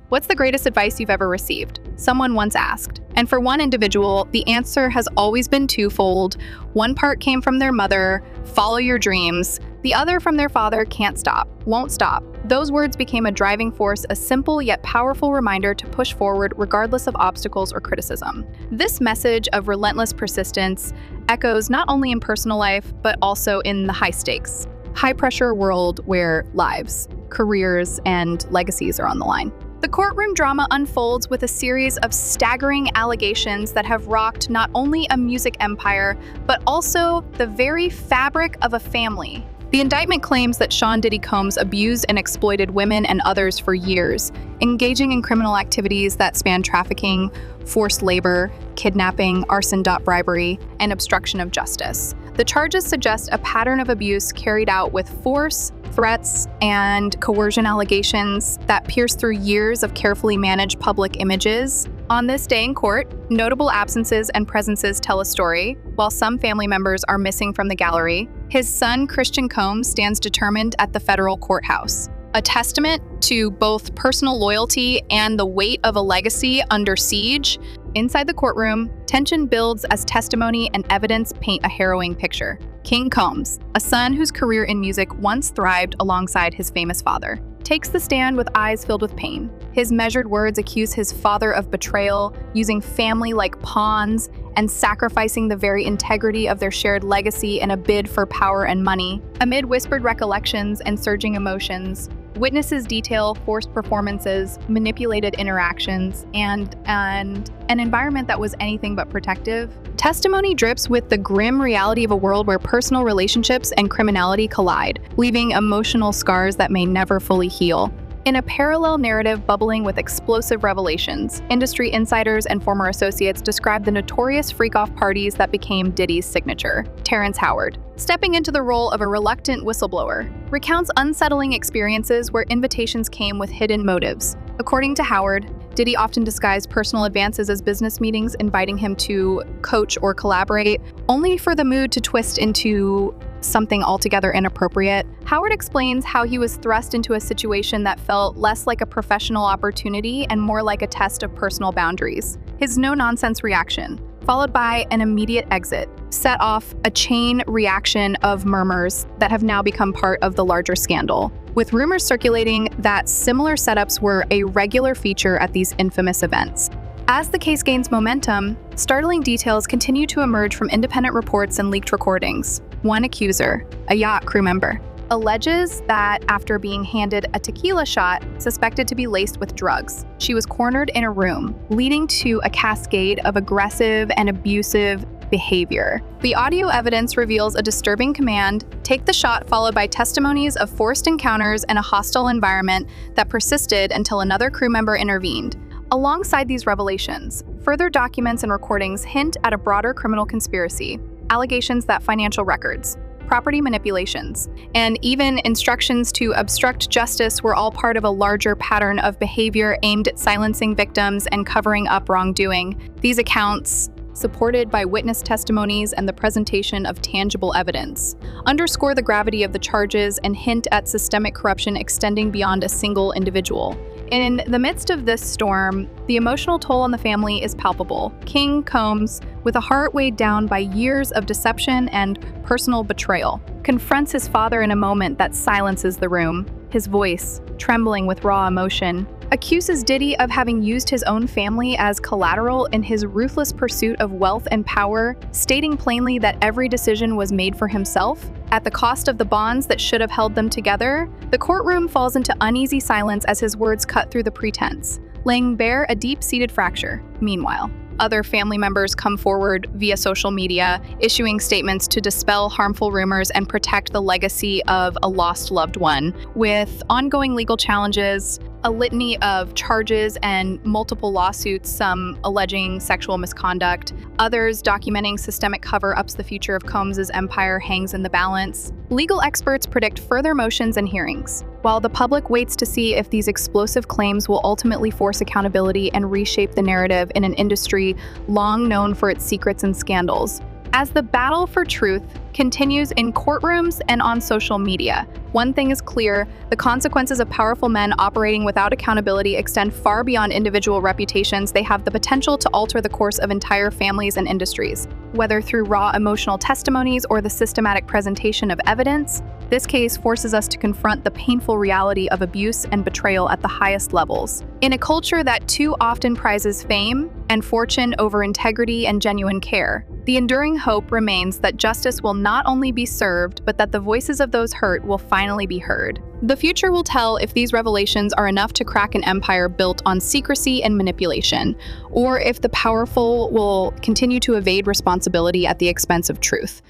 What's the greatest advice you've ever received? Someone once asked. And for one individual, the answer has always been twofold. One part came from their mother, follow your dreams. The other from their father, can't stop, won't stop. Those words became a driving force, a simple yet powerful reminder to push forward regardless of obstacles or criticism. This message of relentless persistence echoes not only in personal life, but also in the high stakes, high pressure world where lives, careers, and legacies are on the line. The courtroom drama unfolds with a series of staggering allegations that have rocked not only a music empire, but also the very fabric of a family. The indictment claims that Sean Diddy Combs abused and exploited women and others for years, engaging in criminal activities that span trafficking, forced labor, kidnapping, arson, bribery, and obstruction of justice. The charges suggest a pattern of abuse carried out with force, threats, and coercion allegations that pierce through years of carefully managed public images. On this day in court, notable absences and presences tell a story. While some family members are missing from the gallery, his son, Christian Combs, stands determined at the federal courthouse. A testament to both personal loyalty and the weight of a legacy under siege. Inside the courtroom, tension builds as testimony and evidence paint a harrowing picture. King Combs, a son whose career in music once thrived alongside his famous father, takes the stand with eyes filled with pain. His measured words accuse his father of betrayal, using family like pawns, and sacrificing the very integrity of their shared legacy in a bid for power and money. Amid whispered recollections and surging emotions, witnesses detail forced performances, manipulated interactions, and an environment that was anything but protective. Testimony drips with the grim reality of a world where personal relationships and criminality collide, leaving emotional scars that may never fully heal. In a parallel narrative bubbling with explosive revelations, industry insiders and former associates describe the notorious freakoff parties that became Diddy's signature. Terrence Howard, stepping into the role of a reluctant whistleblower, recounts unsettling experiences where invitations came with hidden motives. According to Howard, Diddy often disguised personal advances as business meetings, inviting him to coach or collaborate, only for the mood to twist into something altogether inappropriate. Howard explains how he was thrust into a situation that felt less like a professional opportunity and more like a test of personal boundaries. His no-nonsense reaction, followed by an immediate exit, set off a chain reaction of murmurs that have now become part of the larger scandal, with rumors circulating that similar setups were a regular feature at these infamous events. As the case gains momentum, startling details continue to emerge from independent reports and leaked recordings. One accuser, a yacht crew member, alleges that after being handed a tequila shot suspected to be laced with drugs, she was cornered in a room, leading to a cascade of aggressive and abusive behavior. The audio evidence reveals a disturbing command, "Take the shot," followed by testimonies of forced encounters and a hostile environment that persisted until another crew member intervened. Alongside these revelations, further documents and recordings hint at a broader criminal conspiracy, allegations that financial records, property manipulations, and even instructions to obstruct justice were all part of a larger pattern of behavior aimed at silencing victims and covering up wrongdoing. These accounts, supported by witness testimonies and the presentation of tangible evidence, underscore the gravity of the charges and hint at systemic corruption extending beyond a single individual. In the midst of this storm, the emotional toll on the family is palpable. King Combs, with a heart weighed down by years of deception and personal betrayal, confronts his father in a moment that silences the room. His voice, trembling with raw emotion, accuses Diddy of having used his own family as collateral in his ruthless pursuit of wealth and power, stating plainly that every decision was made for himself, at the cost of the bonds that should have held them together. The courtroom falls into uneasy silence as his words cut through the pretense, laying bare a deep-seated fracture. Meanwhile, other family members come forward via social media, issuing statements to dispel harmful rumors and protect the legacy of a lost loved one. With ongoing legal challenges, a litany of charges and multiple lawsuits, some alleging sexual misconduct, others documenting systemic cover-ups, the future of Combs' empire hangs in the balance. Legal experts predict further motions and hearings, while the public waits to see if these explosive claims will ultimately force accountability and reshape the narrative in an industry long known for its secrets and scandals. As the battle for truth continues in courtrooms and on social media, one thing is clear: the consequences of powerful men operating without accountability extend far beyond individual reputations. They have the potential to alter the course of entire families and industries. Whether through raw emotional testimonies or the systematic presentation of evidence, this case forces us to confront the painful reality of abuse and betrayal at the highest levels. In a culture that too often prizes fame and fortune over integrity and genuine care, the enduring hope remains that justice will not only be served, but that the voices of those hurt will finally be heard. The future will tell if these revelations are enough to crack an empire built on secrecy and manipulation, or if the powerful will continue to evade responsibility at the expense of truth.